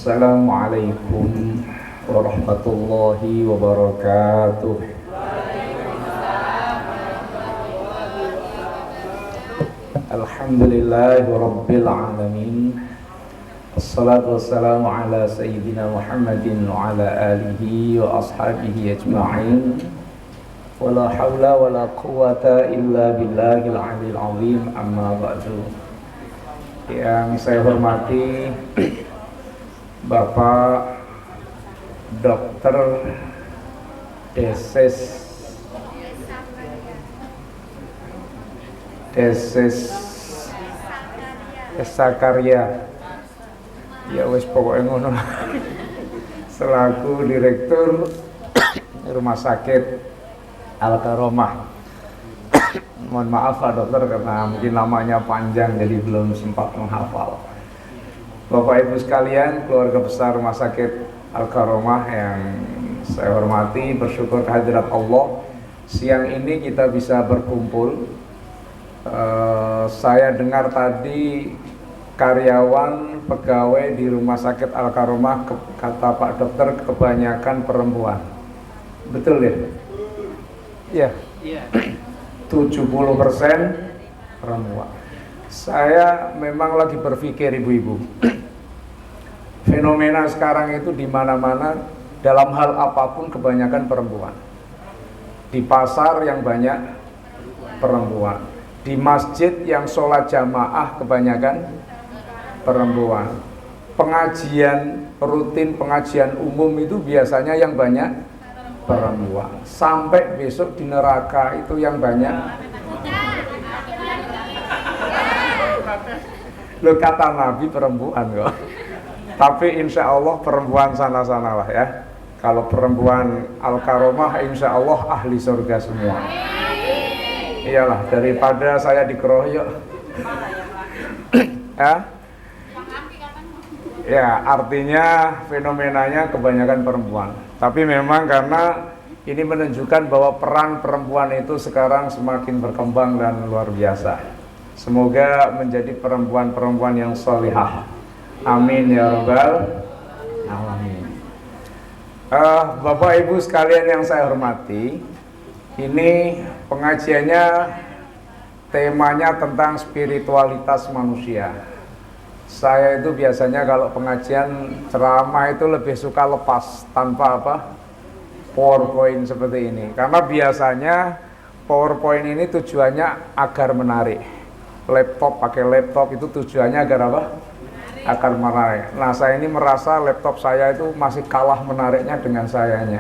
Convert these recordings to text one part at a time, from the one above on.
Assalamualaikum warahmatullahi wabarakatuh. Alhamdulillahi rabbil alamin. Assalatu wassalamu ala sayyidina Muhammadin wa ala alihi wa ashabihi ajma'in. Wala hawla wala quwata illa billahil aliyil azim, amma ba'du. Yang saya hormati Bapak Dr. Deses Sakarya, ya wis pokoknya ngono, selaku Direktur Rumah Sakit Al-Karomah. Mohon maaf Pak Dokter karena mungkin namanya panjang jadi belum sempat menghafal. Bapak Ibu sekalian, keluarga besar Rumah Sakit Al-Karomah yang saya hormati, bersyukur kehadirat Allah, siang ini kita bisa berkumpul. Saya dengar tadi karyawan pegawai di Rumah Sakit Al-Karomah, kata Pak Dokter, kebanyakan perempuan. Betul ya? Iya. Iya. 70% perempuan. Saya memang lagi berpikir ibu-ibu, fenomena sekarang itu di mana-mana dalam hal apapun kebanyakan perempuan. Di pasar yang banyak perempuan, di masjid yang sholat jamaah kebanyakan perempuan. Pengajian rutin, pengajian umum itu biasanya yang banyak perempuan. Sampai besok di neraka itu yang banyak. Loh, kata Nabi perempuan kok. Tapi insya Allah perempuan sana-sanalah ya. Kalau perempuan Al-Karomah insya Allah ahli surga semua. Iyalah, daripada saya dikeroyok. Ya, artinya fenomenanya kebanyakan perempuan. Tapi memang karena ini menunjukkan bahwa peran perempuan itu sekarang semakin berkembang dan luar biasa. Semoga menjadi perempuan-perempuan yang sholihah. Amin ya rabbal alamin. Bapak Ibu sekalian yang saya hormati, ini pengajiannya temanya tentang spiritualitas manusia. Saya itu biasanya kalau pengajian ceramah itu lebih suka lepas tanpa PowerPoint seperti ini. Karena biasanya PowerPoint ini tujuannya agar menarik. Pakai laptop itu tujuannya agar agar menarik. Nah, saya ini merasa laptop saya itu masih kalah menariknya dengan sayanya.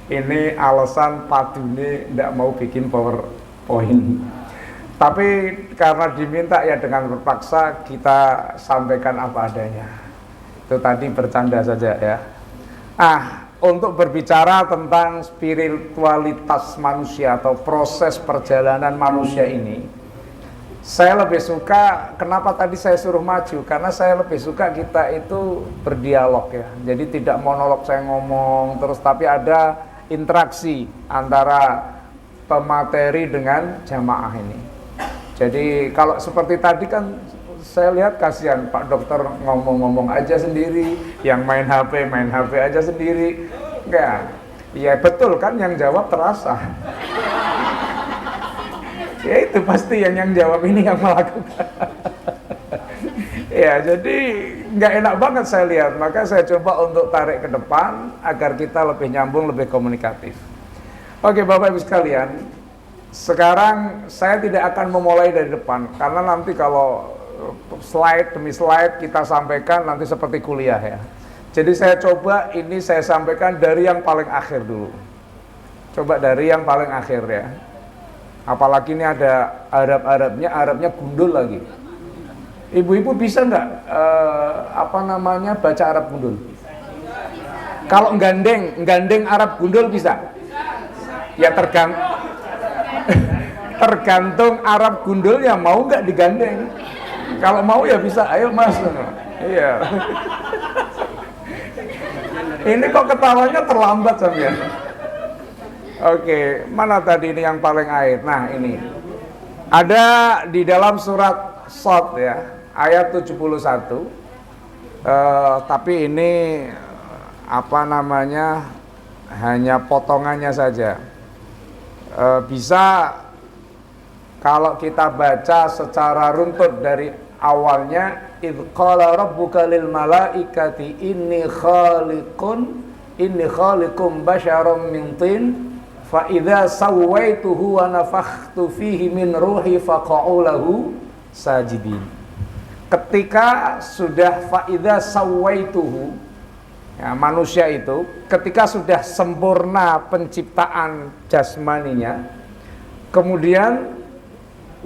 Ini alasan Pak Duni tidak mau bikin PowerPoint. Tapi karena diminta ya dengan terpaksa kita sampaikan apa adanya. Itu tadi bercanda saja ya. Untuk berbicara tentang spiritualitas manusia atau proses perjalanan manusia ini, saya lebih suka, kenapa tadi saya suruh maju? Karena saya lebih suka kita itu berdialog ya. Jadi tidak monolog saya ngomong terus, tapi ada interaksi antara pemateri dengan jamaah ini. Jadi kalau seperti tadi kan saya lihat kasihan Pak Dokter ngomong-ngomong aja sendiri, yang main HP aja sendiri. Enggak. Ya betul kan, yang jawab terasa. Ya itu pasti yang jawab ini yang melakukan. Ya jadi nggak enak banget saya lihat, maka saya coba untuk tarik ke depan agar kita lebih nyambung, lebih komunikatif. Oke Bapak Ibu sekalian, sekarang saya tidak akan memulai dari depan, karena nanti kalau slide demi slide kita sampaikan nanti seperti kuliah ya. Jadi saya coba ini saya sampaikan dari yang paling akhir dulu. Coba dari yang paling akhir ya. Apalagi ini ada Arabnya gundul lagi. Ibu-ibu bisa nggak baca Arab gundul? Kalau gandeng Arab gundul bisa? Ya tergantung Arab gundulnya mau nggak digandeng. Kalau mau ya bisa, ayo mas. Iya. Ini kok ketawanya terlambat sampean. Oke, mana tadi ini yang paling akhir? Nah ini ada di dalam surat Shad ya, ayat 71. Tapi ini apa namanya, hanya potongannya saja. Bisa kalau kita baca secara runtut dari awalnya, idz qala rabbuka lil malaikati inni khaliqum basyaram min tin fa idza sawaituhu wa nafakhtu fihi min ruhi faqa'u lahu sajidin. Ketika sudah fa idza sawaituhu, ya, manusia itu ketika sudah sempurna penciptaan jasmaninya, kemudian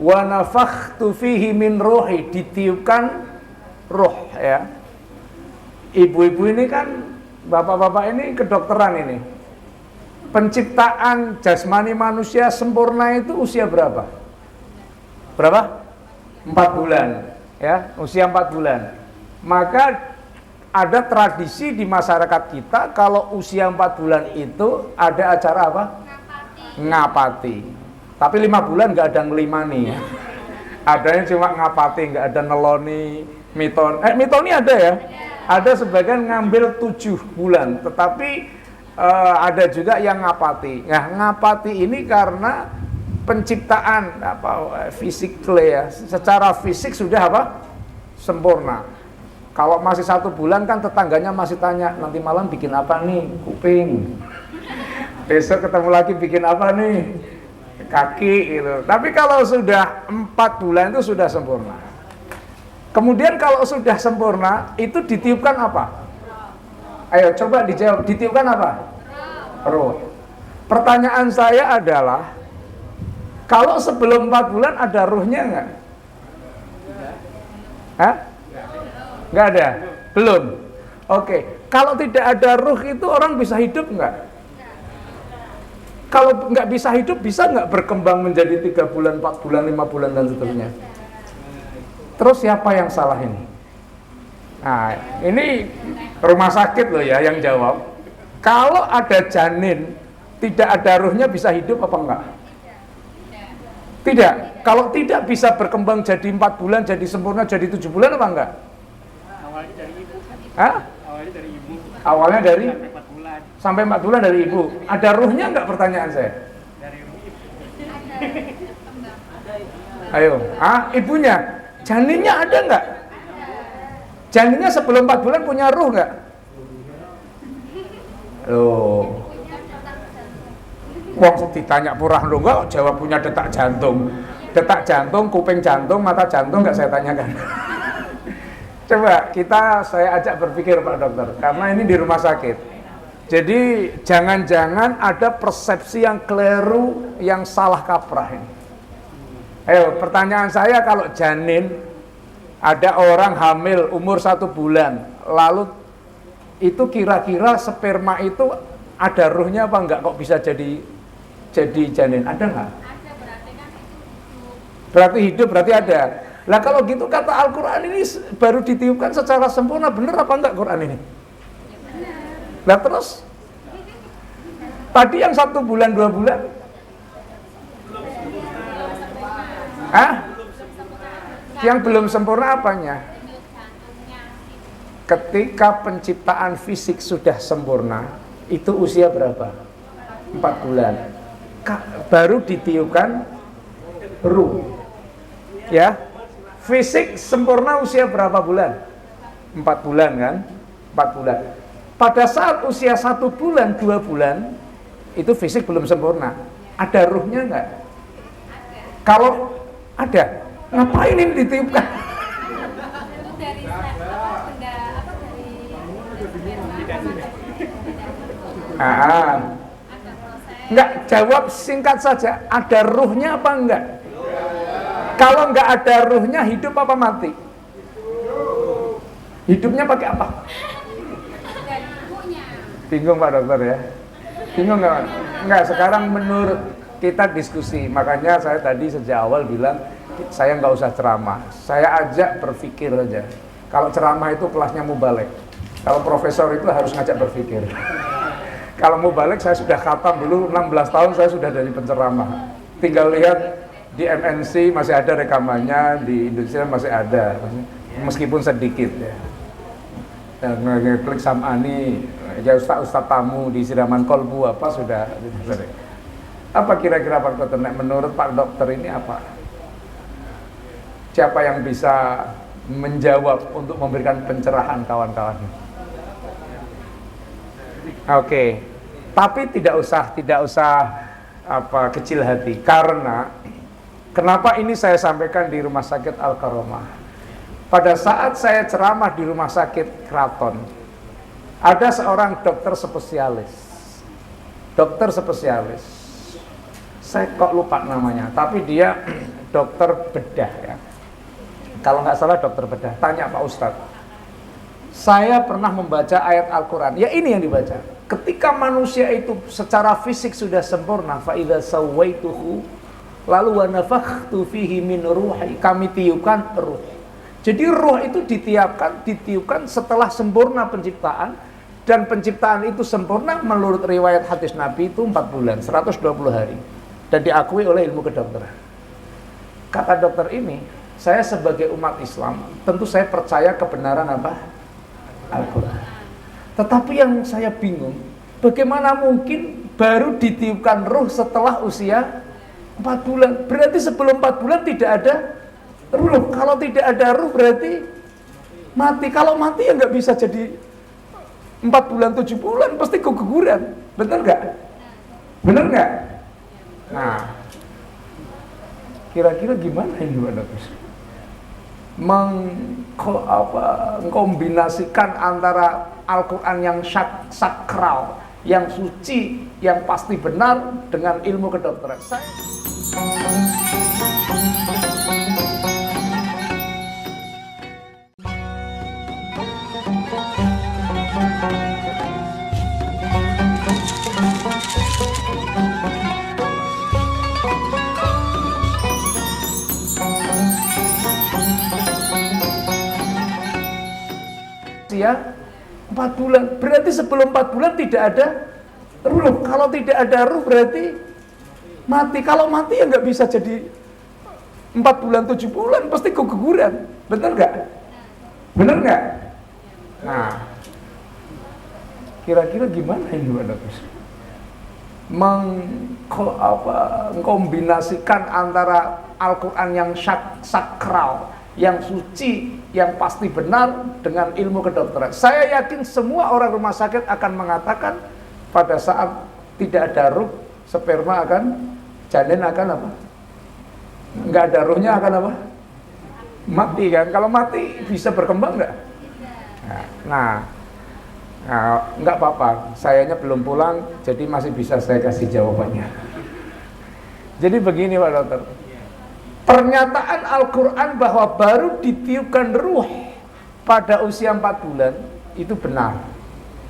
wa nafakhtu fihi min ruhi, ditiupkan ruh, ya. Ibu-ibu ini kan, bapak-bapak ini kedokteran ini. Penciptaan jasmani manusia sempurna itu usia berapa? Berapa? 4 bulan, ya, usia 4 bulan. Maka ada tradisi di masyarakat kita, kalau usia 4 bulan itu ada acara apa? Ngapati. Tapi 5 bulan nggak ada ngelimani, ya. Adanya cuma ngapati, nggak ada neloni, mitoni ada, ya. Ada sebagian ngambil 7 bulan, tetapi ada juga yang ngapati. Nah, ngapati ini karena penciptaan fisik, ya, secara fisik sudah sempurna. Kalau masih 1 bulan kan tetangganya masih tanya, nanti malam bikin apa nih? Kuping. Besok ketemu lagi bikin apa nih? Kaki, gitu. Tapi kalau sudah 4 bulan itu sudah sempurna. Kemudian kalau sudah sempurna itu ditiupkan apa? Ayo coba dijawab, ditiupkan apa? Ruh. Pertanyaan saya adalah, kalau sebelum 4 bulan ada ruhnya enggak? Hah? Enggak ada? Belum? Oke. Kalau tidak ada ruh itu orang bisa hidup enggak? Kalau nggak bisa hidup, bisa nggak berkembang menjadi 3 bulan, 4 bulan, 5 bulan, dan seterusnya? Terus siapa yang salah ini? Nah, ini rumah sakit loh, ya, yang jawab. Kalau ada janin, tidak ada ruhnya, bisa hidup apa enggak? Tidak. Kalau tidak bisa berkembang jadi 4 bulan, jadi sempurna, jadi 7 bulan apa enggak? Awalnya dari ibu. Hah? Awalnya dari ibu. Awalnya dari? Sampai 4 bulan. Sampai 4 bulan dari ibu. Ada ruhnya enggak, pertanyaan saya? Dari ibu. Ayo, ibunya, janinnya ada enggak? Janinnya sebelum 4 bulan punya ruh enggak? Loh. Wong ditanya purah lo enggak, jawab punya detak jantung. Detak jantung, kuping jantung, mata jantung enggak saya tanyakan. Coba saya ajak berpikir Pak Dokter, karena ini di rumah sakit. Jadi jangan-jangan ada persepsi yang keliru, yang salah kaprah ini. Ayo, pertanyaan saya, kalau janin, ada orang hamil umur 1 bulan, lalu itu kira-kira sperma itu ada ruhnya apa enggak, kok bisa jadi janin? Ada enggak? Ada, berarti kan itu hidup. Berarti hidup, berarti ada. Lah kalau gitu kata Al-Quran ini baru ditiupkan secara sempurna, bener apa enggak Quran ini? Lah terus tadi yang 1 bulan 2 bulan, yang belum sempurna apanya? Ketika penciptaan fisik sudah sempurna, itu usia berapa? 4 bulan. Baru ditiupkan ruh. Ya, fisik sempurna usia berapa bulan? 4 bulan kan? 4 bulan. Pada saat usia 1 bulan, 2 bulan, itu fisik belum sempurna. Ada ruhnya enggak? Kalau ada, ngapain ini ditiupkan? Itu dari benda Enggak, jawab singkat saja. Ada ruhnya apa enggak? Kalau enggak ada ruhnya, hidup apa mati? Hidupnya pakai apa? dari ibunya. Bingung Pak Dokter, ya? Bingung enggak? Enggak, sekarang menurut kita diskusi. Makanya saya tadi sejak awal bilang, saya enggak usah ceramah. Saya ajak berpikir saja. Kalau ceramah itu kelasnya mubalek. Kalau profesor itu harus ngajak berpikir. Kalau mubalek saya sudah khatam dulu, 16 tahun saya sudah dari penceramah. Tinggal lihat di MNC masih ada rekamannya, di Indonesia masih ada, meskipun sedikit, ya. Klik Sam'ani, ya ustaz tamu di siraman kolbu apa sudah. Apa kira-kira Pak Dokter? Menurut Pak Dokter ini apa? Siapa yang bisa menjawab untuk memberikan pencerahan kawan-kawan? Oke. Tapi tidak usah apa kecil hati, karena kenapa ini saya sampaikan di Rumah Sakit Al-Karomah. Pada saat saya ceramah di Rumah Sakit Kraton, ada seorang dokter spesialis. Saya kok lupa namanya, tapi dia dokter bedah ya. Kalau nggak salah dokter bedah. Tanya Pak Ustadz. Saya pernah membaca ayat Al-Quran. Ya ini yang dibaca. Ketika manusia itu secara fisik sudah sempurna, fa idza sawaituhu lalu wa nafakhtu fihi min ruhi, kami tiupkan ruh. Jadi ruh itu ditiupkan setelah sempurna penciptaan, dan penciptaan itu sempurna menurut riwayat hadis Nabi itu 4 bulan, 120 hari, dan diakui oleh ilmu kedokteran. Kata dokter ini, saya sebagai umat Islam tentu saya percaya kebenaran apa? Al-Quran. Tetapi yang saya bingung, bagaimana mungkin baru ditiupkan ruh setelah usia 4 bulan? Berarti sebelum 4 bulan tidak ada ruh. Kalau tidak ada ruh berarti mati. Kalau mati ya nggak bisa jadi 4 bulan, 7 bulan, pasti keguguran. Benar nggak? Benar nggak? Nah, kira-kira gimana ini Pak Dokter? Mengkombinasikan antara Al-Quran yang sakral, yang suci, yang pasti benar dengan ilmu kedokteran. Ya, 4 bulan. Berarti sebelum 4 bulan tidak ada ruh. Kalau tidak ada ruh berarti mati. Kalau mati ya nggak bisa jadi 4 bulan, 7 bulan, pasti keguguran. Benar nggak? Benar nggak? Nah, kira-kira gimana ini Pak Dokter? Mengkombinasikan antara Al-Quran yang sakral, yang suci, yang pasti benar dengan ilmu kedokteran. Saya yakin semua orang rumah sakit akan mengatakan pada saat tidak ada ruh, sperma janin akan apa? Nggak ada ruhnya akan apa? Mati kan? Kalau mati bisa berkembang nggak? Nah, nggak apa-apa. Sayanya belum pulang, jadi masih bisa saya kasih jawabannya. Jadi begini Pak Dokter. Pernyataan Al-Quran bahwa baru ditiupkan ruh pada usia 4 bulan itu benar.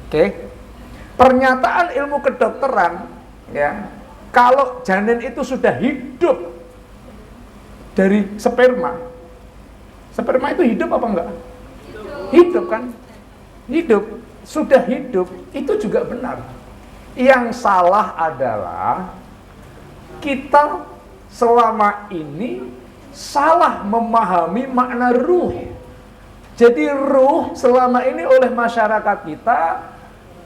Oke. Pernyataan ilmu kedokteran ya, kalau janin itu sudah hidup dari sperma. Sperma itu hidup apa enggak? Hidup kan? Hidup. Sudah hidup, itu juga benar. Yang salah adalah kita selama ini salah memahami makna ruh. Jadi ruh selama ini oleh masyarakat kita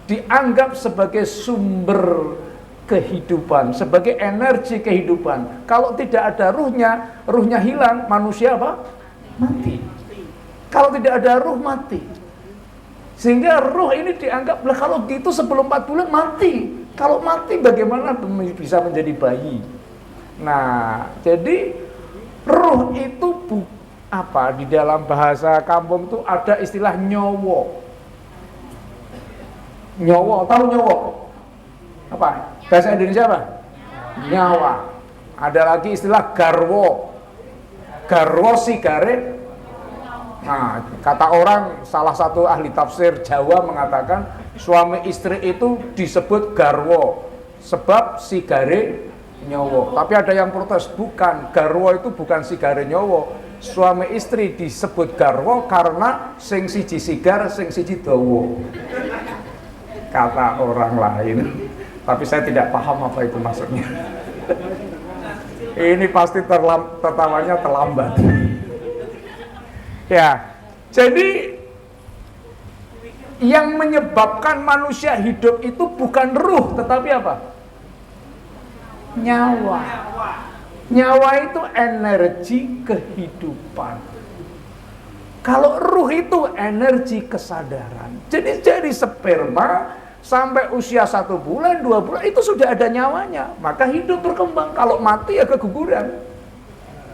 dianggap sebagai sumber kehidupan, sebagai energi kehidupan. Kalau tidak ada ruhnya, ruhnya hilang, manusia apa? Mati. Kalau tidak ada ruh, mati. Sehingga ruh ini dianggap, kalau gitu sebelum 4 bulan mati. Kalau mati bagaimana bisa menjadi bayi? Nah, jadi ruh itu di dalam bahasa kampung itu ada istilah nyowo. Nyowo, tahu nyowo? Apa? Bahasa Indonesia apa? Nyawa. Ada lagi istilah garwo. Garwo sigare. Nah, kata orang, salah satu ahli tafsir Jawa mengatakan suami istri itu disebut garwo sebab sigare nyowo. Tapi ada yang protes, bukan, garwo itu bukan sigare nyowo. Suami istri disebut garwo karena sing siji sigar, sing siji dawa. Kata orang lain. Tapi saya tidak paham apa itu maksudnya. Ini pasti tertawanya terlambat. Ya, jadi Yang menyebabkan manusia hidup itu bukan ruh, tetapi apa? Nyawa. Nyawa itu energi kehidupan. Kalau ruh itu energi kesadaran. Jadi dari sperma sampai usia 1 bulan, 2 bulan itu sudah ada nyawanya. Maka hidup berkembang. Kalau mati ya keguguran.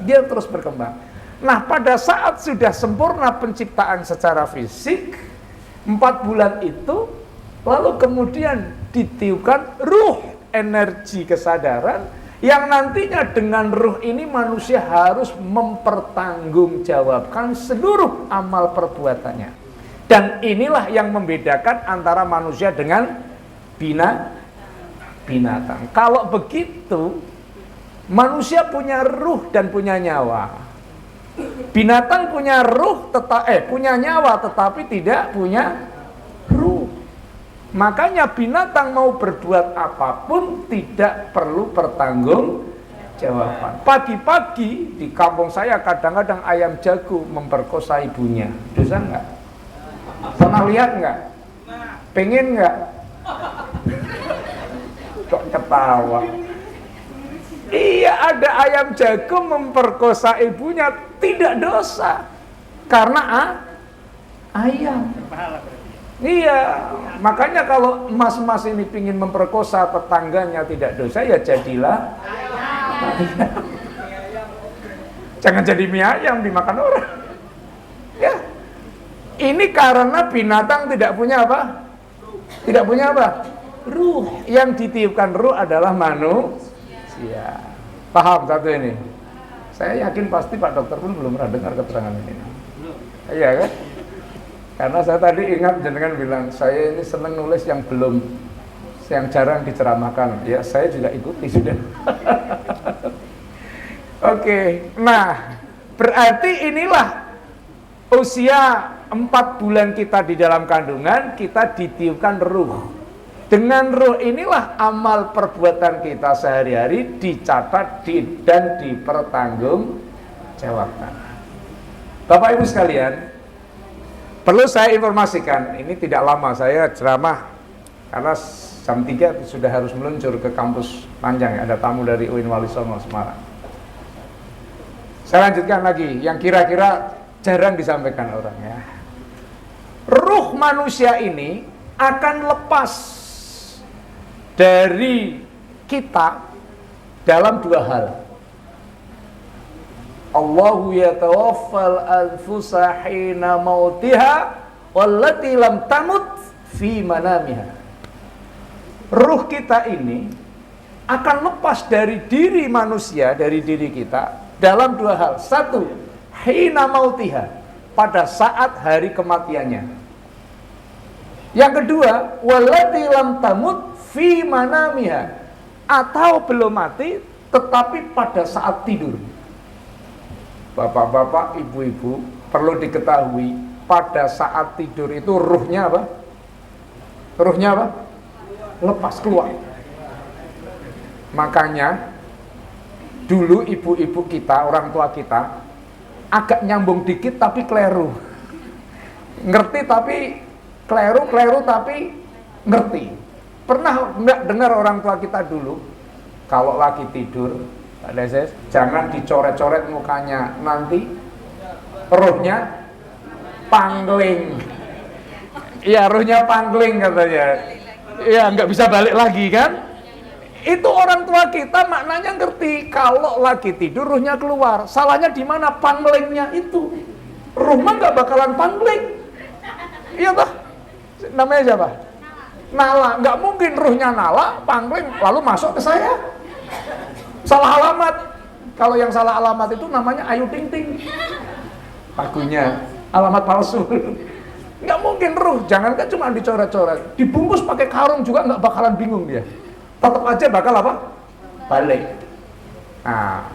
Dia terus berkembang. Nah, pada saat sudah sempurna penciptaan secara fisik, 4 bulan itu, lalu kemudian ditiupkan ruh, energi kesadaran, yang nantinya dengan ruh ini manusia harus mempertanggungjawabkan seluruh amal perbuatannya. Dan inilah yang membedakan antara manusia dengan binatang. Kalau begitu, manusia punya ruh dan punya nyawa. Binatang punya ruh, punya nyawa tetapi tidak punya ruh. Makanya binatang mau berbuat apapun tidak perlu pertanggungjawaban. Pagi-pagi di kampung saya kadang-kadang ayam jago memperkosa ibunya. Dosa enggak? Pernah lihat enggak? Pengen enggak? Kok ketawa? Iya, ada ayam jago memperkosa ibunya, tidak dosa. Karena ayam. Iya, makanya kalau mas-mas ini pingin memperkosa tetangganya tidak dosa, ya jadilah ayam. Jangan jadi mie ayam dimakan orang. Ya, ini karena binatang tidak punya apa? Tidak punya apa? Ruh. Yang ditiupkan ruh adalah manusia. Paham satu ini? Saya yakin pasti Pak Dokter pun belum pernah dengar keterangan ini. Iya kan? Karena saya tadi ingat jenengan bilang, saya ini senang nulis yang jarang diceramahkan. Ya, saya juga ikuti sudah. Oke, nah berarti inilah usia 4 bulan kita di dalam kandungan, kita ditiupkan ruh. Dengan ruh inilah amal perbuatan kita sehari-hari dicatat dan dipertanggungjawabkan. Bapak Ibu sekalian, perlu saya informasikan, ini tidak lama saya ceramah karena jam 3 sudah harus meluncur ke kampus Panjang, ada tamu dari UIN Walisongo Semarang. Saya lanjutkan lagi yang kira-kira jarang disampaikan orang ya. Ruh manusia ini akan lepas dari kita dalam 2 hal. Allahu yatawaffal anfusa hina mautiha wallati lam tamut fi manamiha. Ruh kita ini akan lepas dari diri manusia, dari diri kita dalam 2 hal. 1, hina mautiha, pada saat hari kematiannya. Yang kedua, wallati lam tamut fi manamiha, atau belum mati tetapi pada saat tidur. Bapak-bapak, ibu-ibu, perlu diketahui pada saat tidur itu ruhnya apa? Ruhnya apa? Lepas keluar. Makanya dulu ibu-ibu kita, orang tua kita agak nyambung dikit tapi keliru. Ngerti tapi keliru, keliru tapi ngerti. Pernah enggak dengar orang tua kita dulu kalau lagi tidur, Pak Deses, jangan dicoret-coret mukanya, nanti ruhnya pangling. Iya, ruhnya pangling katanya. Iya, nggak bisa balik lagi kan? Itu orang tua kita maknanya ngerti, kalau lagi tidur ruhnya keluar. Salahnya di mana? Panglingnya itu. Ruh mah nggak bakalan pangling. Iya toh? Namanya siapa? Nala. Nggak mungkin ruhnya Nala pangling lalu masuk ke saya. Salah alamat. Kalau yang salah alamat itu namanya Ayu Ting Ting. Lagunya alamat palsu. Nggak mungkin ruh, jangankan cuma dicoret-coret, dibungkus pakai karung juga nggak bakalan bingung dia. Tetap aja bakal apa? Balik. Nah,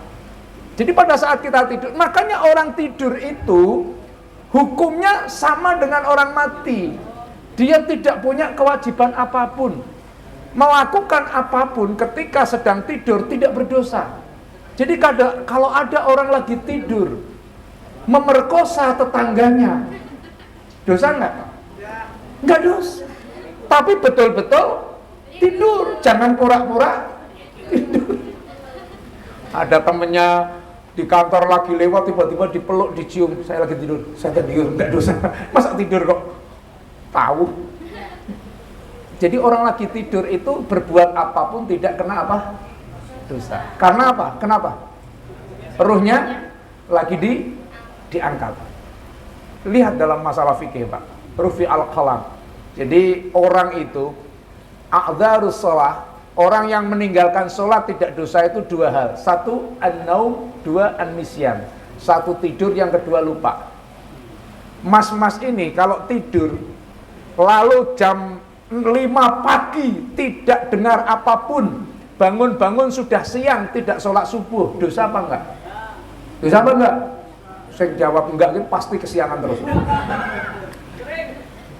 jadi pada saat kita tidur, makanya orang tidur itu hukumnya sama dengan orang mati. Dia tidak punya kewajiban apapun, melakukan apapun ketika sedang tidur tidak berdosa. Jadi kalau ada orang lagi tidur memerkosa tetangganya, dosa enggak? Nggak dosa. Tapi betul-betul tidur, jangan pura-pura tidur. Ada temennya di kantor lagi lewat, tiba-tiba dipeluk, dicium, saya lagi tidur, saya tidur, nggak dosa. Masa tidur kok tahu? Jadi orang lagi tidur itu berbuat apapun tidak kena apa? Dosa. Karena apa? Kenapa? Ruhnya lagi diangkat. Lihat dalam masalah fikih, Pak. Rufi al-qalam. Jadi orang itu a'dzarus shalah, orang yang meninggalkan sholat tidak dosa itu dua hal. Satu, an-naum, dua, an-nisyan. Satu tidur, yang kedua lupa. Mas-mas ini kalau tidur lalu jam 5 pagi tidak dengar apapun, bangun-bangun sudah siang tidak sholat subuh, dosa apa enggak? Dosa apa enggak? Saya jawab enggak, ini pasti kesiangan terus.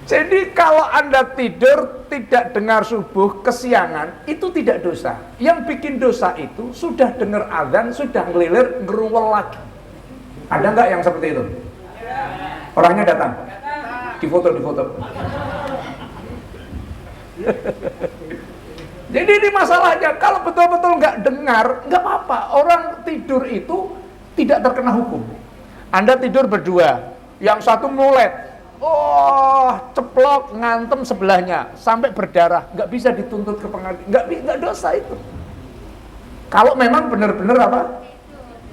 Jadi kalau Anda tidur tidak dengar subuh, kesiangan, itu tidak dosa. Yang bikin dosa itu sudah dengar azan, sudah ngelilir, ngeruwel lagi. Ada enggak yang seperti itu? Orangnya datang, difoto. Jadi ini masalahnya, kalau betul-betul nggak dengar, nggak apa-apa. Orang tidur itu tidak terkena hukum. Anda tidur berdua, yang satu mulet, ceplok ngantem sebelahnya sampai berdarah, nggak bisa dituntut ke pengadilan, nggak dosa itu. Kalau memang benar-benar apa?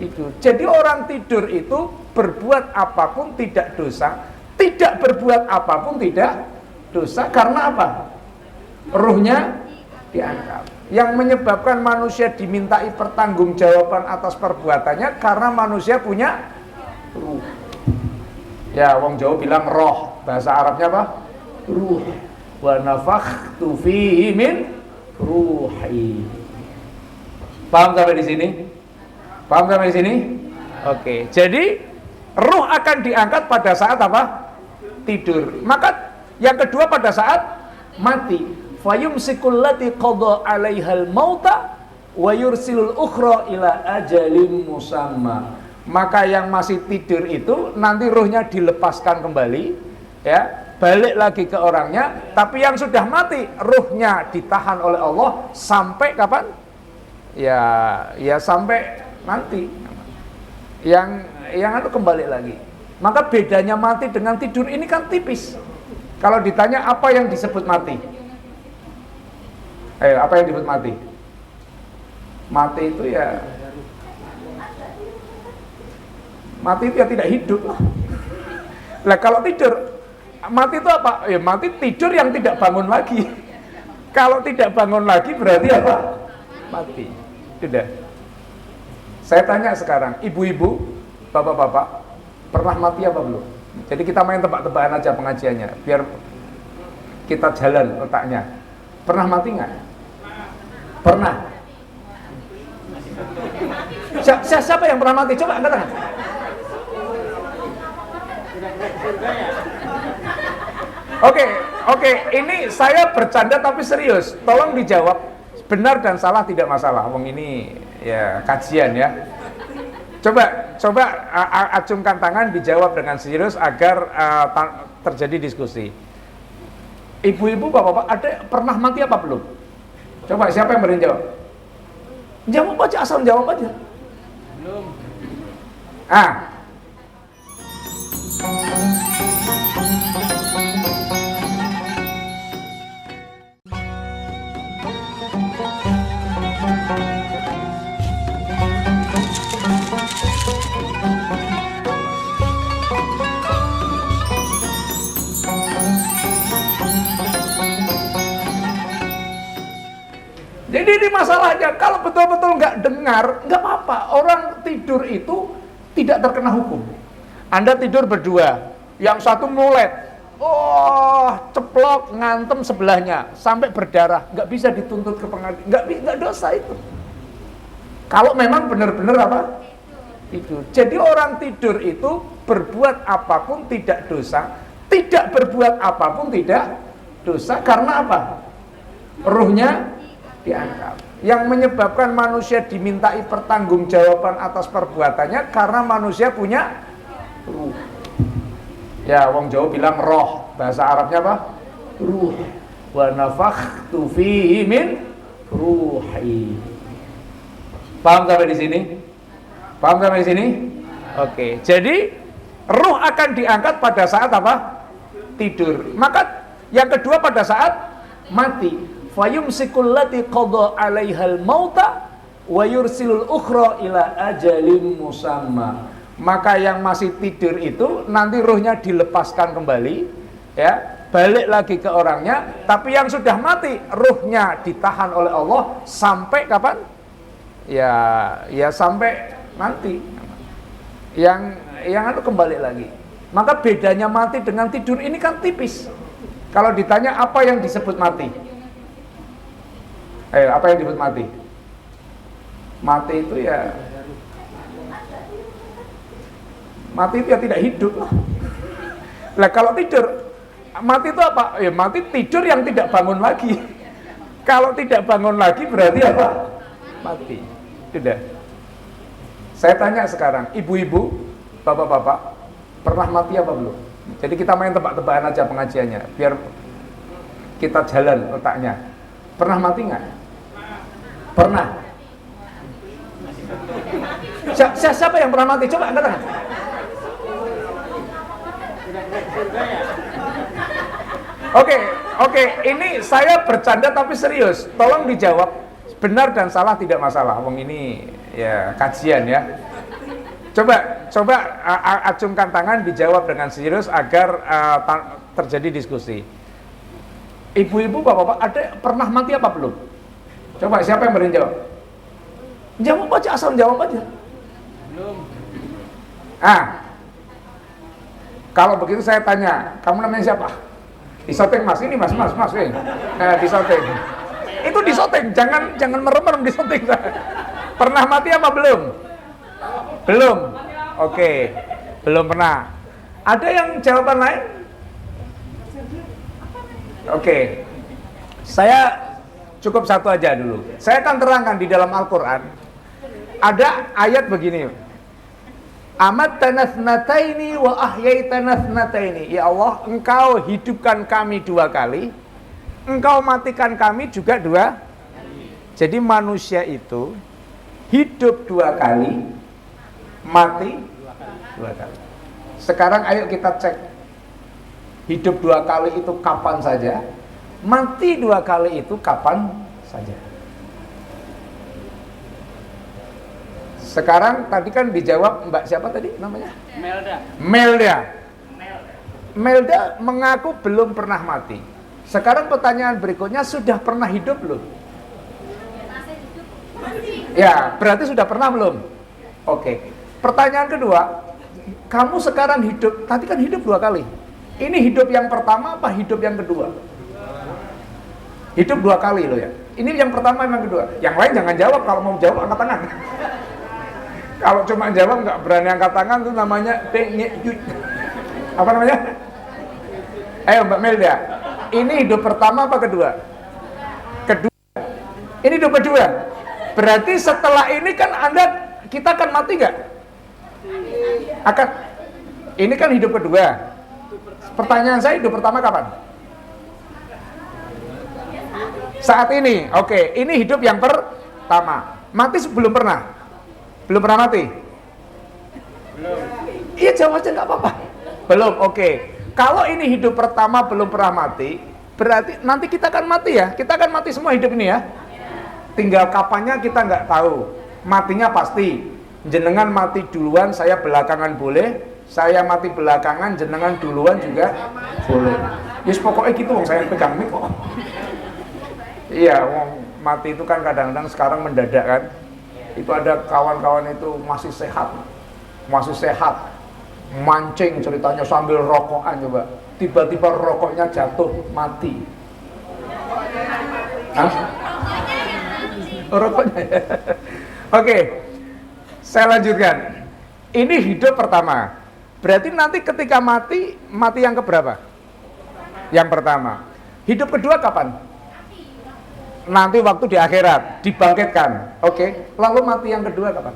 Tidur. Jadi orang tidur itu berbuat apapun tidak dosa, tidak berbuat apapun tidak dosa. Karena apa? Ruhnya diangkat. Yang menyebabkan manusia dimintai pertanggungjawaban atas perbuatannya karena manusia punya ruh. Ya, wong Jawa bilang roh, bahasa Arabnya apa? Ruh. Wa nafakhtu fihi min ruhi. Paham sampai di sini? Paham sampai di sini? Oke. Jadi ruh akan diangkat pada saat apa? Tidur. Maka yang kedua pada saat mati. Fayumsikul lati qadha 'alaihal mauta wa yursilul ukhra ila ajalin musamma. Maka yang masih tidur itu nanti ruhnya dilepaskan kembali, ya, balik lagi ke orangnya. Tapi yang sudah mati, ruhnya ditahan oleh Allah sampai kapan? Ya sampai nanti. Yang itu kembali lagi. Maka bedanya mati dengan tidur ini kan tipis. Kalau ditanya apa yang disebut mati? Apa yang disebut mati? Mati itu ya tidak hidup lah. Nah kalau tidur, mati itu apa? Ya mati tidur yang tidak bangun lagi. Kalau tidak bangun lagi berarti apa? Mati. Sudah. Saya tanya sekarang, ibu-ibu, bapak-bapak, pernah mati apa belum? Jadi kita main tebak-tebakan aja pengajiannya, biar kita jalan letaknya. Pernah mati nggak? Pernah. Siapa yang pernah mati? Coba angkat tangan. Oke, ini saya bercanda tapi serius. Tolong dijawab, benar dan salah tidak masalah. Wong ini ya kajian ya. Coba acungkan tangan, dijawab dengan serius agar terjadi diskusi. Ibu-ibu, bapak-bapak, ada pernah mati apa belum? Coba siapa yang berani jawab? Jawab aja, asal jawab aja. Belum. Jadi ini masalahnya, kalau betul-betul nggak dengar, nggak apa-apa. Orang tidur itu tidak terkena hukum. Anda tidur berdua, yang satu mulet, ceplok ngantem sebelahnya sampai berdarah, nggak bisa dituntut ke pengadilan, nggak dosa itu. Kalau memang benar-benar apa? Tidur. Jadi orang tidur itu berbuat apapun tidak dosa, tidak berbuat apapun tidak dosa. Karena apa? Ruhnya diangkat. Yang menyebabkan manusia dimintai pertanggungjawaban atas perbuatannya karena manusia punya ruh. Ya, wong Jawa bilang roh, bahasa Arabnya apa? ruh wa nafakhtu fihi min ruhi. Paham sampai di sini? Paham sampai di sini? Oke. Jadi ruh akan diangkat pada saat apa? Tidur. Maka yang kedua pada saat mati. Fayumsikul lati qada 'alaihal mauta wa yursilul ukhra ila ajalin musamma. Maka yang masih tidur itu nanti ruhnya dilepaskan kembali, ya, balik lagi ke orangnya. Tapi yang sudah mati, ruhnya ditahan oleh Allah sampai kapan? Ya sampai nanti. Yang itu kembali lagi. Maka bedanya mati dengan tidur ini kan tipis. Kalau ditanya apa yang disebut mati? Apa yang disebut mati? Mati itu ya tidak hidup. Lah kalau tidur, mati itu apa? Ya mati tidur yang tidak bangun lagi. Kalau tidak bangun lagi berarti apa? Mati. Sudah. Saya tanya sekarang, ibu-ibu, bapak-bapak, pernah mati apa belum? Jadi kita main tebak-tebakan aja pengajiannya, biar kita jalan otaknya. Pernah mati nggak? Pernah. Siapa yang pernah mati? Coba angkat tangan. Oke, ini saya bercanda tapi serius. Tolong dijawab. Benar dan salah tidak masalah. Wong ini ya kajian ya. Coba acungkan tangan, dijawab dengan serius agar terjadi diskusi. Ibu-ibu, bapak-bapak, ada pernah mati apa belum? Coba siapa yang berani jawab? Jawab aja, asal jawab aja. Belum. Kalau begitu saya tanya, kamu namanya siapa? Disoteng mas, ini mas, disoteng. Itu disoteng, jangan merem-merem disoteng. Pernah mati apa belum? Belum. Oke, belum pernah. Ada yang jawaban lain? Oke. Saya cukup satu aja dulu. Saya akan terangkan di dalam Al-Qur'an. Ada ayat begini. Amattana thnataini wa ahyaitana thnataini. Ya Allah, Engkau hidupkan kami 2 kali. Engkau matikan kami juga 2. Jadi manusia itu hidup 2 kali, mati 2 kali. Sekarang ayo kita cek, hidup 2 kali itu kapan saja, mati 2 kali itu kapan saja. Sekarang tadi kan dijawab Mbak siapa tadi namanya? Melda mengaku belum pernah mati. Sekarang pertanyaan berikutnya, sudah pernah hidup belum? Ya, berarti sudah pernah belum? Oke. Pertanyaan kedua, kamu sekarang hidup, tadi kan hidup 2 kali. Ini hidup yang pertama apa hidup yang kedua? Hidup 2 kali loh ya. Ini yang pertama yang kedua. Yang lain jangan jawab, kalau mau jawab angkat tangan. Kalau cuma jawab nggak berani angkat tangan itu namanya penyejut. Apa namanya? Ayo Mbak Melda. Ini hidup pertama apa kedua? Kedua. Ini hidup kedua. Berarti setelah ini kan kita akan mati nggak? Akan. Ini kan hidup kedua. Pertanyaan saya, hidup pertama kapan? Saat ini. Oke, ini hidup yang pertama. Mati belum pernah? Belum pernah mati? Belum. Iya, jawab aja nggak apa-apa. Belum, oke. Kalau ini hidup pertama belum pernah mati, berarti nanti kita akan mati ya. Kita akan mati semua hidup ini ya. Tinggal kapannya kita nggak tahu. Matinya pasti. Jenengan mati duluan, saya belakangan boleh. Saya mati belakangan, jenengan duluan juga boleh. Yes, pokoknya gitu, saya pegang mic kok. Iya, mati itu kan kadang-kadang sekarang mendadak kan. Itu ada kawan-kawan itu masih sehat, mancing ceritanya sambil rokokan coba. Tiba-tiba rokoknya jatuh, mati. Hah? Rokoknya. Oke, saya lanjutkan. Ini hidup pertama. Berarti nanti ketika mati yang keberapa? Yang pertama. Hidup kedua kapan? Nanti waktu di akhirat, dibangkitkan. Oke, lalu mati yang kedua kapan?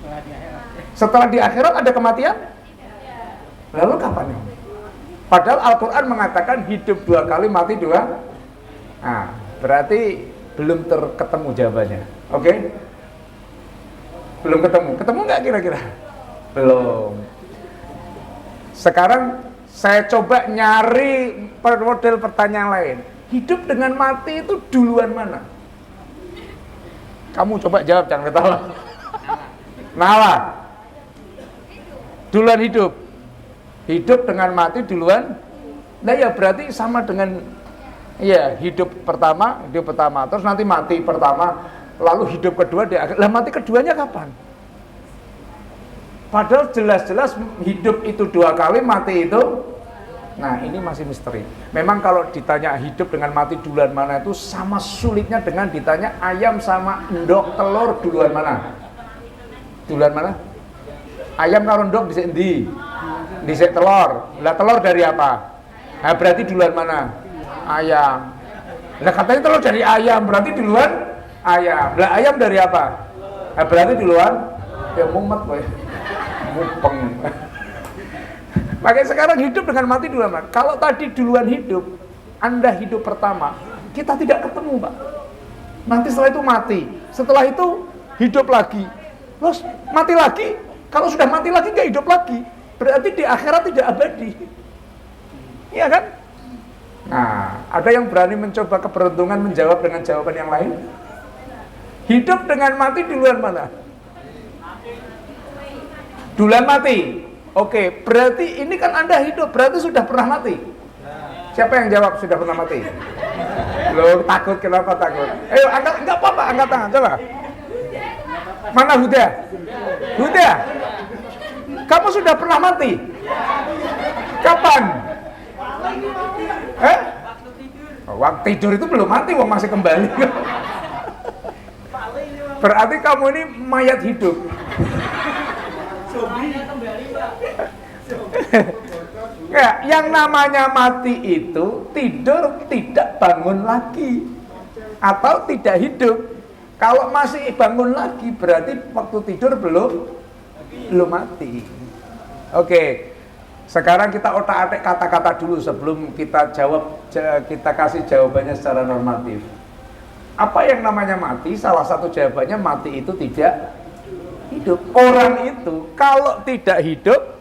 Setelah di akhirat. Setelah di akhirat ada kematian? Lalu kapan? Padahal Al-Quran mengatakan hidup 2 kali, mati 2. Nah, berarti belum ketemu jawabannya. Oke? Belum ketemu. Ketemu nggak kira-kira? Belum. Sekarang saya coba nyari model pertanyaan lain. Hidup dengan mati itu duluan mana? Kamu coba jawab, jangan ketawa. Nala. Duluan hidup. Hidup dengan mati duluan. Nah ya berarti sama dengan ya hidup pertama, terus nanti mati pertama, lalu hidup kedua di akhir. Lah mati keduanya kapan? Padahal jelas-jelas hidup itu 2 kali, mati itu. Nah ini masih misteri. Memang kalau ditanya hidup dengan mati duluan mana itu sama sulitnya dengan ditanya ayam sama endok telur duluan mana? Duluan mana? Ayam karo endok dhisik endi? Dhisik telur. Lah telur dari apa? Nah, berarti duluan mana? Ayam. Lah katanya telur dari ayam, berarti duluan ayam. Lah ayam dari apa? Nah, berarti duluan ya mumet kowe. Mupeng. Makanya sekarang hidup dengan mati duluan mana? Kalau tadi duluan hidup, Anda hidup pertama, kita tidak ketemu, Pak. Nanti setelah itu mati. Setelah itu hidup lagi. Terus mati lagi. Kalau sudah mati lagi nggak hidup lagi. Berarti di akhirat tidak abadi. Iya kan? Nah, ada yang berani mencoba keberuntungan menjawab dengan jawaban yang lain? Hidup dengan mati duluan mana? Duluan mati. Oke, berarti ini kan Anda hidup, berarti sudah pernah mati. Siapa yang jawab sudah pernah mati? Loh, takut, kenapa takut? Ayo, angkat, enggak apa-apa, angkat tangan, coba. Mana Huda? Huda? Kamu sudah pernah mati? Kapan? Waktu tidur itu belum mati, wong masih kembali. Berarti kamu ini mayat hidup. Ya, yang namanya mati itu tidur tidak bangun lagi atau tidak hidup. Kalau masih bangun lagi berarti waktu tidur belum mati. Oke. Sekarang kita otak-atik kata-kata dulu sebelum kita kasih jawabannya secara normatif. Apa yang namanya mati? Salah satu jawabannya mati itu tidak hidup. Orang itu kalau tidak hidup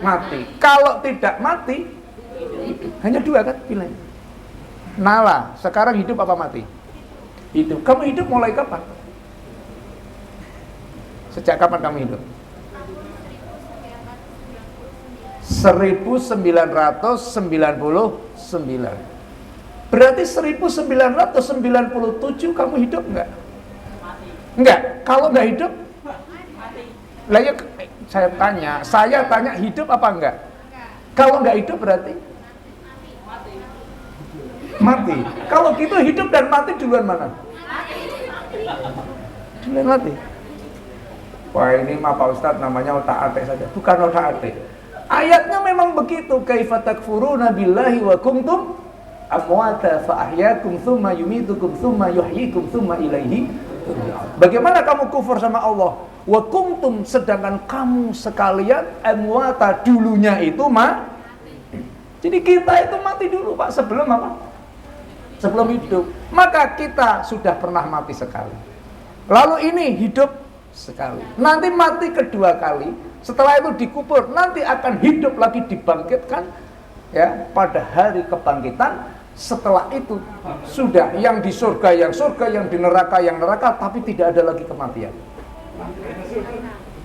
mati. Kalau tidak mati hidup. Hanya 2 kan pilihannya. Nala, sekarang hidup apa mati? Hidup. Kamu hidup mulai kapan? Sejak kapan kamu hidup? 1999. Berarti 1997 kamu hidup enggak? Enggak. Kalau enggak hidup, lah ya saya tanya hidup apa enggak? Kalau enggak hidup berarti mati. Kalau gitu hidup dan mati duluan mana? Duluan mati. Wah ini mah Pak Ustadz namanya otak-atik saja. Bukan otak-atik. Ayatnya memang begitu. Kaifa takfuruna billahi wa kuntum amwata fa ahyakum tsumma yumitukum tsumma yuhyikum tsumma ilaihi turja'un. Bagaimana kamu kufur sama Allah? Wa kuntum, sedangkan kamu sekalian amwata, dulunya itu jadi kita itu mati dulu Pak, sebelum apa? Sebelum hidup. Maka kita sudah pernah mati sekali. Lalu ini hidup sekali. Nanti mati kedua kali. Setelah itu dikubur, nanti akan hidup lagi, dibangkitkan ya pada hari kebangkitan. Setelah itu sudah yang di surga yang surga, yang di neraka yang neraka, tapi tidak ada lagi kematian.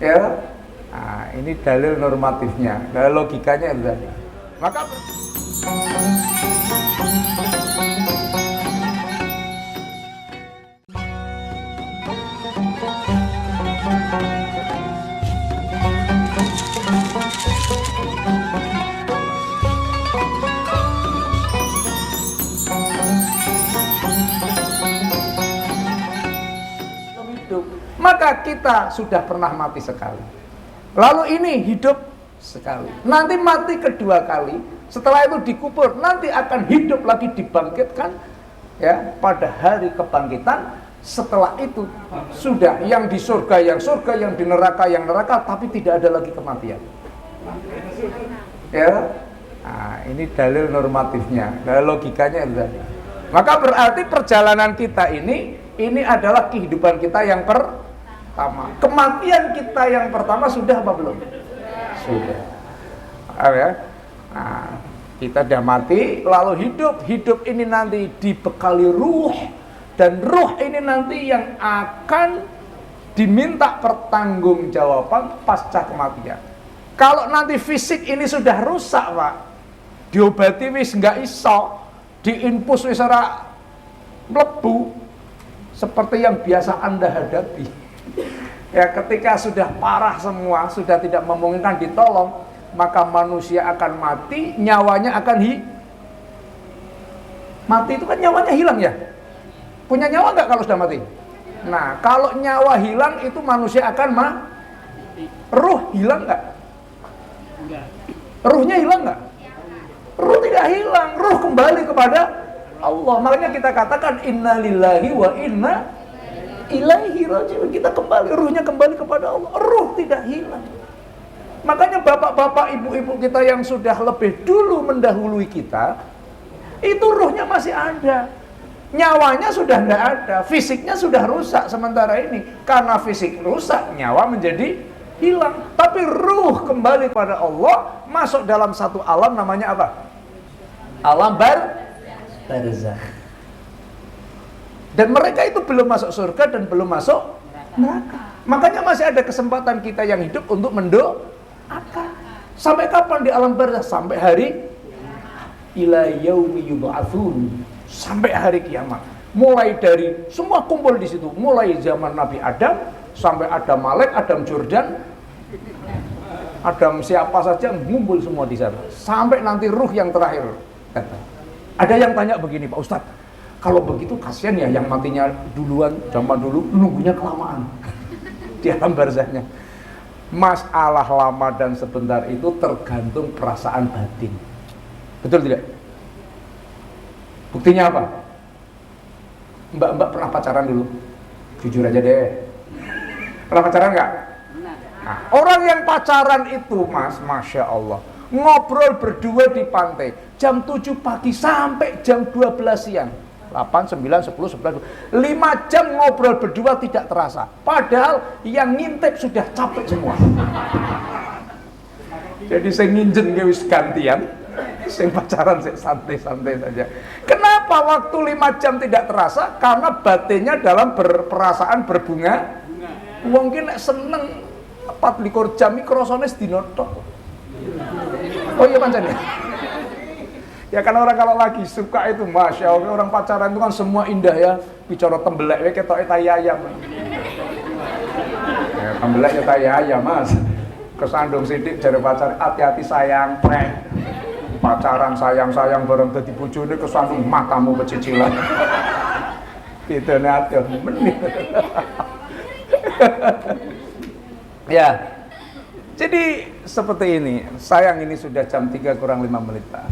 Ya. Nah, ini dalil normatifnya, dalil logikanya itu tadi. Maka maka kita sudah pernah mati sekali. Lalu ini hidup sekali. Nanti mati kedua kali. Setelah itu dikubur, nanti akan hidup lagi, dibangkitkan ya pada hari kebangkitan. Setelah itu sudah yang di surga yang surga, yang di neraka yang neraka, tapi tidak ada lagi kematian. Ya. Nah, ini dalil normatifnya, dalil logikanya itu tadi. Maka berarti perjalanan kita ini adalah kehidupan kita yang pertama. Kematian kita yang pertama sudah apa belum? Sudah. Ya? Nah, kita sudah mati, lalu hidup ini nanti dibekali ruh, dan ruh ini nanti yang akan diminta pertanggungjawaban pasca kematian. Kalau nanti fisik ini sudah rusak, Pak, diobati wis nggak iso, diinfus wis ora mlebu, seperti yang biasa Anda hadapi. Ya, ketika sudah parah semua, sudah tidak memungkinkan ditolong, maka manusia akan mati, nyawanya akan mati itu kan nyawanya hilang ya. Punya nyawa nggak kalau sudah mati? Nah, kalau nyawa hilang itu manusia akan ruh hilang nggak? Ruhnya hilang nggak? Ruh tidak hilang, ruh kembali kepada Allah. Makanya kita katakan inna lillahi wa inna ilaihi raji'un. Kita kembali, ruhnya kembali kepada Allah. Ruh tidak hilang. Makanya bapak-bapak, ibu-ibu kita yang sudah lebih dulu mendahului kita, itu ruhnya masih ada. Nyawanya sudah tidak ada, fisiknya sudah rusak sementara ini. Karena fisik rusak, nyawa menjadi hilang, tapi ruh kembali pada Allah, masuk dalam satu alam namanya apa? Alam barzakh. Dan mereka itu belum masuk surga dan belum masuk neraka. Makanya masih ada kesempatan kita yang hidup untuk mendoakan. Sampai kapan di alam barzakh? Sampai hari ila yaumi yub'atsun, sampai hari kiamat. Mulai dari semua kumpul di situ, mulai zaman Nabi Adam sampai Adam Malek, Adam Jordan, Adam siapa saja ngumpul semua di sana. Sampai nanti ruh yang terakhir datang. Ada yang tanya begini, Pak Ustadz, kalau begitu kasihan ya yang matinya duluan, zaman dulu, nunggunya kelamaan di alam barzakhnya. Masalah lama dan sebentar itu tergantung perasaan batin. Betul tidak? Buktinya apa? Mbak pernah pacaran dulu? Jujur aja deh. Pernah pacaran nggak? Nah, orang yang pacaran itu, Mas, Masya Allah, ngobrol berdua di pantai jam 7 pagi sampai jam 12 siang, 8, 9, 10, 11, 5 jam ngobrol berdua tidak terasa. Padahal yang ngintip sudah capek semua. Jadi saya nginjen wis gantian, saya pacaran saya santai-santai saja. Kenapa waktu 5 jam tidak terasa? Karena batinnya dalam perasaan berbunga. Mungkin seneng 24 jam krosone sedina tok. Oh iya pancen ya. Ya kan orang kalau lagi suka itu, Masya Allah, orang pacaran itu kan semua indah ya. Bicara tembelek ya ketoke tai ayam. Ya tembelek ya tai ayam, Mas. Kesandung sidik jare pacar, hati-hati sayang, prek. Pacaran sayang-sayang bareng dadi bojone kesandung matamu pecicilan. Gitu nek menit. Ya, jadi seperti ini. Sayang ini sudah jam 3 kurang 5 menit, Pak.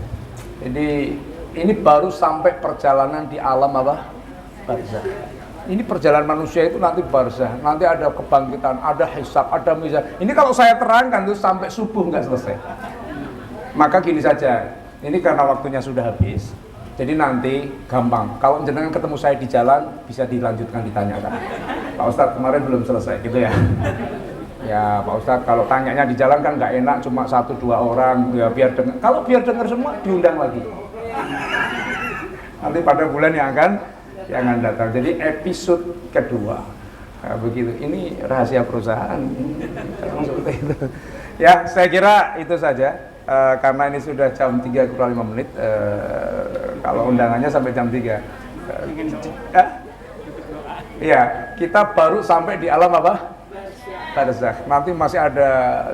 Jadi ini baru sampai perjalanan di alam apa? Barzakh. Ini perjalanan manusia itu nanti barzakh. Nanti ada kebangkitan, ada hisab, ada mizan. Ini kalau saya terangkan tuh sampai subuh nggak selesai. Maka gini saja. Ini karena waktunya sudah habis. Jadi nanti gampang. Kalau jenengan ketemu saya di jalan bisa dilanjutkan ditanyakan. Pak Ustadz kemarin belum selesai gitu ya. Ya Pak Ustadz kalau tanyanya di jalan kan nggak enak cuma 1-2 orang ya biar dengar. Kalau biar dengar semua diundang lagi. Nanti pada bulan yang akan datang. Jadi episode kedua. Nah, begitu. Ini rahasia perusahaan. Seperti itu. Ya saya kira itu saja. Karena ini sudah jam 3 kurang 5 menit. Kalau undangannya sampai jam 3. Iya, kita baru sampai di alam apa? Barzakh. Nanti masih ada,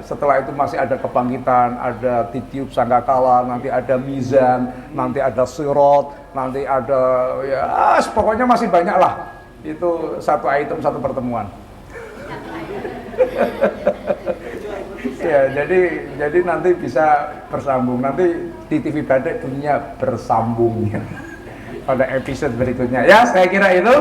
setelah itu masih ada kebangkitan, ada titiup sangkakala, nanti ada mizan, nanti ada sirat, nanti ada ya pokoknya masih banyak lah. Itu satu item, satu pertemuan. Ya, jadi nanti bisa bersambung. Nanti di TV Badek bunyinya bersambung ya. Pada episode berikutnya. Ya, saya kira itu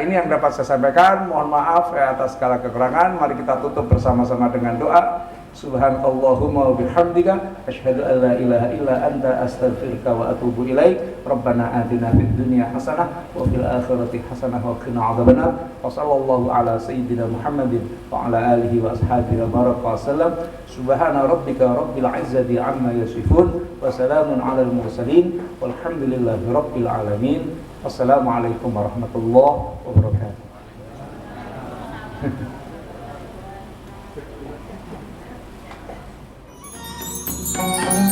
ini yang dapat saya sampaikan. Mohon maaf atas segala kekurangan. Mari kita tutup bersama-sama dengan doa. Subhanallahumma wa bihamdika asyhadu an la ilaha illa anta astaghfiruka wa atubu ilaik. Rabbana atina fid dunya hasanah wa fil akhirati hasanah wa qina adzabannar. Wa sallallahu ala sayyidina Muhammadin wa ala alihi wa ashabihi wa baraka wa sallam. Subhana rabbika rabbil izzati amma yasifun wa salamun alal mursalin walhamdulillahi rabbil alamin. Wassalamualaikum warahmatullahi wabarakatuh. Thank you.